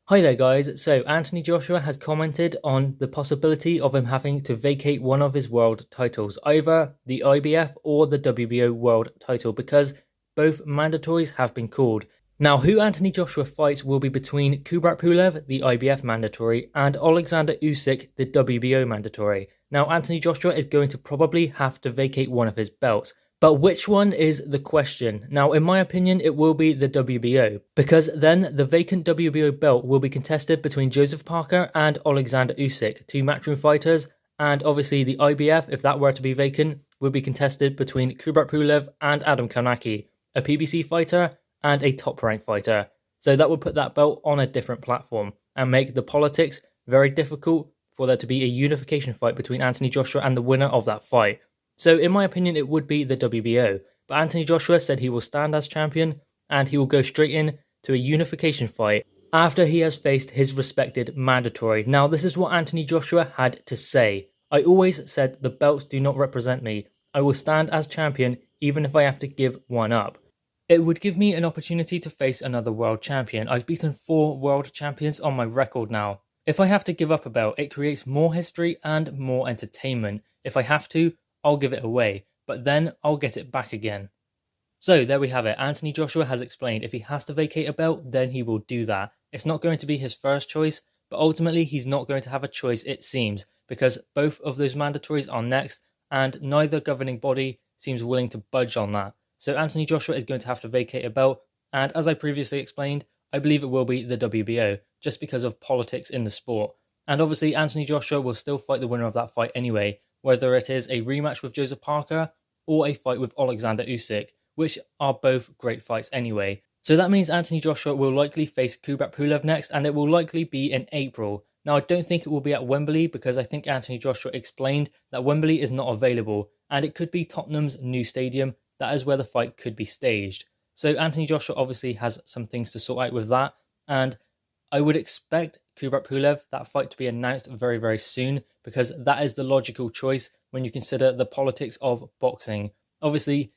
Hi there guys, so Anthony Joshua has commented on the possibility of him having to vacate one of his world titles, either the IBF or the WBO world title, because both mandatories have been called. Now, who Anthony Joshua fights will be between Kubrat Pulev, the IBF mandatory, and Alexander Usyk, the WBO mandatory. Now, Anthony Joshua is going to probably have to vacate one of his belts. But which one is the question? Now, in my opinion, it will be the WBO, because then the vacant WBO belt will be contested between Joseph Parker and Alexander Usyk, two matchroom fighters, and obviously the IBF, if that were to be vacant, would be contested between Kubrat Pulev and Adam Kownacki, a PBC fighter and a top-ranked fighter. So that would put that belt on a different platform and make the politics very difficult for there to be a unification fight between Anthony Joshua and the winner of that fight. So in my opinion, it would be the WBO. But Anthony Joshua said he will stand as champion and he will go straight in to a unification fight after he has faced his respected mandatory. Now, this is what Anthony Joshua had to say. I always said the belts do not represent me. I will stand as champion even if I have to give one up. It would give me an opportunity to face another world champion. I've beaten 4 world champions on my record now. If I have to give up a belt, it creates more history and more entertainment. If I have to, I'll give it away, but then I'll get it back again. So there we have it. Anthony Joshua has explained if he has to vacate a belt, then he will do that. It's not going to be his first choice, but ultimately he's not going to have a choice, it seems, because both of those mandatories are next, and neither governing body seems willing to budge on that. So Anthony Joshua is going to have to vacate a belt, and as I previously explained, I believe it will be the WBO, just because of politics in the sport. And obviously Anthony Joshua will still fight the winner of that fight anyway, whether it is a rematch with Joseph Parker or a fight with Alexander Usyk, which are both great fights anyway. So that means Anthony Joshua will likely face Kubrat Pulev next, and it will likely be in April. Now, I don't think it will be at Wembley, because I think Anthony Joshua explained that Wembley is not available, and it could be Tottenham's new stadium. That is where the fight could be staged. So Anthony Joshua obviously has some things to sort out with that, and I would expect Kubrat Pulev, that fight to be announced very, very soon, because that is the logical choice when you consider the politics of boxing. Obviously,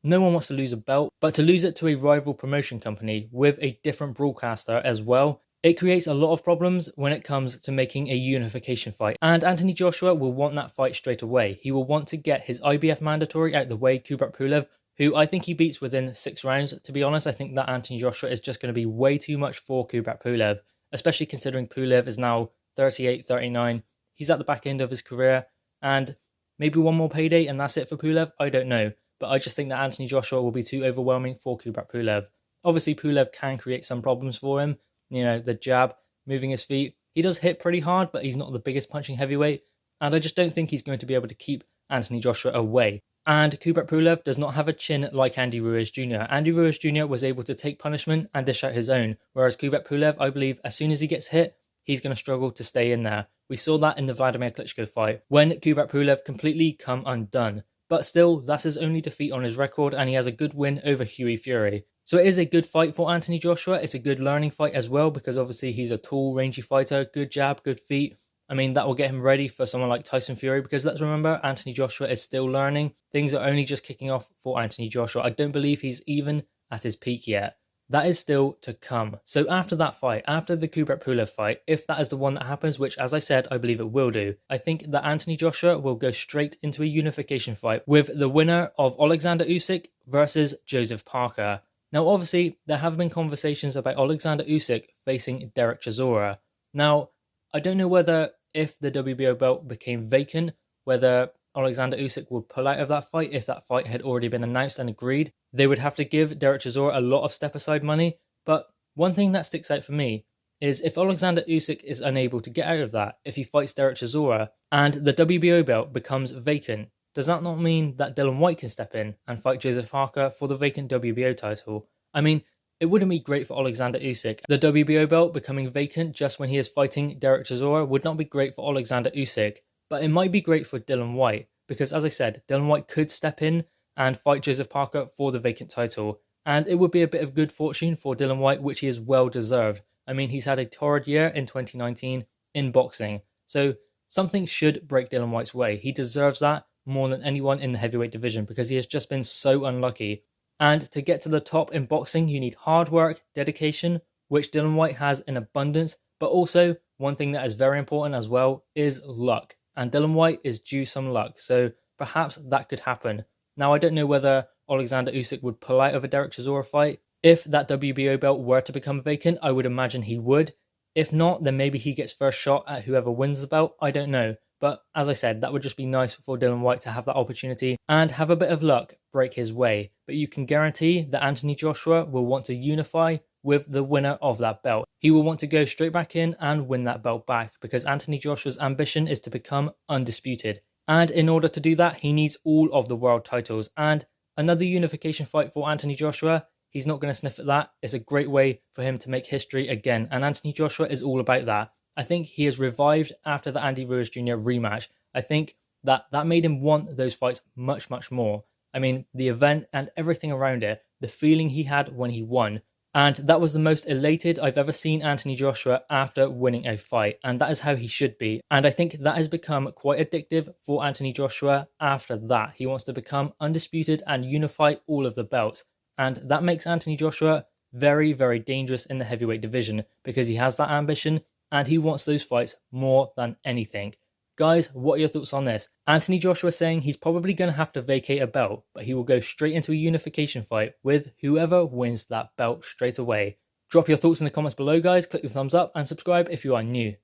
no one wants to lose a belt, but to lose it to a rival promotion company with a different broadcaster as well, it creates a lot of problems when it comes to making a unification fight. And Anthony Joshua will want that fight straight away. He will want to get his IBF mandatory out the way, Kubrat Pulev, who I think he beats within 6 rounds. To be honest, I think that Anthony Joshua is just going to be way too much for Kubrat Pulev, especially considering Pulev is now 38, 39. He's at the back end of his career, and maybe one more payday and that's it for Pulev. I don't know, but I just think that Anthony Joshua will be too overwhelming for Kubrat Pulev. Obviously, Pulev can create some problems for him. You know, the jab, moving his feet. He does hit pretty hard, but he's not the biggest punching heavyweight, and I just don't think he's going to be able to keep Anthony Joshua away. And Kubrat Pulev does not have a chin like Andy Ruiz Jr. Andy Ruiz Jr. was able to take punishment and dish out his own, whereas Kubrat Pulev, I believe, as soon as he gets hit, he's going to struggle to stay in there. We saw that in the Vladimir Klitschko fight, when Kubrat Pulev completely come undone. But still, that's his only defeat on his record, and he has a good win over Hughie Fury. So it is a good fight for Anthony Joshua. It's a good learning fight as well, because obviously he's a tall, rangy fighter, good jab, good feet. I mean, that will get him ready for someone like Tyson Fury, because let's remember, Anthony Joshua is still learning. Things are only just kicking off for Anthony Joshua. I don't believe he's even at his peak yet. That is still to come. So after that fight, after the Kubrat Pulev fight, if that is the one that happens, which as I said, I believe it will do, I think that Anthony Joshua will go straight into a unification fight with the winner of Alexander Usyk versus Joseph Parker. Now, obviously, there have been conversations about Alexander Usyk facing Derek Chisora. Now, I don't know whether if the WBO belt became vacant, whether Alexander Usyk would pull out of that fight if that fight had already been announced and agreed. They would have to give Derek Chisora a lot of step-aside money, but one thing that sticks out for me is if Alexander Usyk is unable to get out of that, if he fights Derek Chisora, and the WBO belt becomes vacant, does that not mean that Dillian Whyte can step in and fight Joseph Parker for the vacant WBO title? I mean, it wouldn't be great for Alexander Usyk. The WBO belt becoming vacant just when he is fighting Derek Chisora would not be great for Alexander Usyk, but it might be great for Dillian Whyte, because as I said, Dillian Whyte could step in and fight Joseph Parker for the vacant title, and it would be a bit of good fortune for Dillian Whyte, which he is well deserved. I mean, he's had a torrid year in 2019 in boxing, so something should break Dillian Whyte's way. He deserves that more than anyone in the heavyweight division, because he has just been so unlucky. And to get to the top in boxing, you need hard work, dedication, which Dillian Whyte has in abundance, but also one thing that is very important as well is luck. And Dillian Whyte is due some luck, so perhaps that could happen. Now, I don't know whether Alexander Usyk would pull out of a Derek Chisora fight. If that WBO belt were to become vacant, I would imagine he would. If not, then maybe he gets first shot at whoever wins the belt. I don't know. But as I said, that would just be nice for Dillian Whyte to have that opportunity and have a bit of luck break his way. But you can guarantee that Anthony Joshua will want to unify with the winner of that belt. He will want to go straight back in and win that belt back because Anthony Joshua's ambition is to become undisputed. And in order to do that, he needs all of the world titles. And another unification fight for Anthony Joshua, he's not going to sniff at that. It's a great way for him to make history again. And Anthony Joshua is all about that. I think he is revived after the Andy Ruiz Jr. rematch. I think that made him want those fights much, much more. I mean, the event and everything around it, the feeling he had when he won. And that was the most elated I've ever seen Anthony Joshua after winning a fight. And that is how he should be. And I think that has become quite addictive for Anthony Joshua after that. He wants to become undisputed and unify all of the belts. And that makes Anthony Joshua very, very dangerous in the heavyweight division because he has that ambition and he wants those fights more than anything. Guys, what are your thoughts on this? Anthony Joshua saying he's probably going to have to vacate a belt, but he will go straight into a unification fight with whoever wins that belt straight away. Drop your thoughts in the comments below, guys. Click the thumbs up and subscribe if you are new.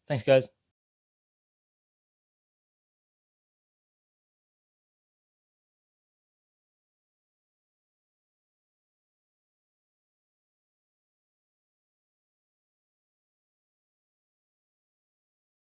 Thanks, guys.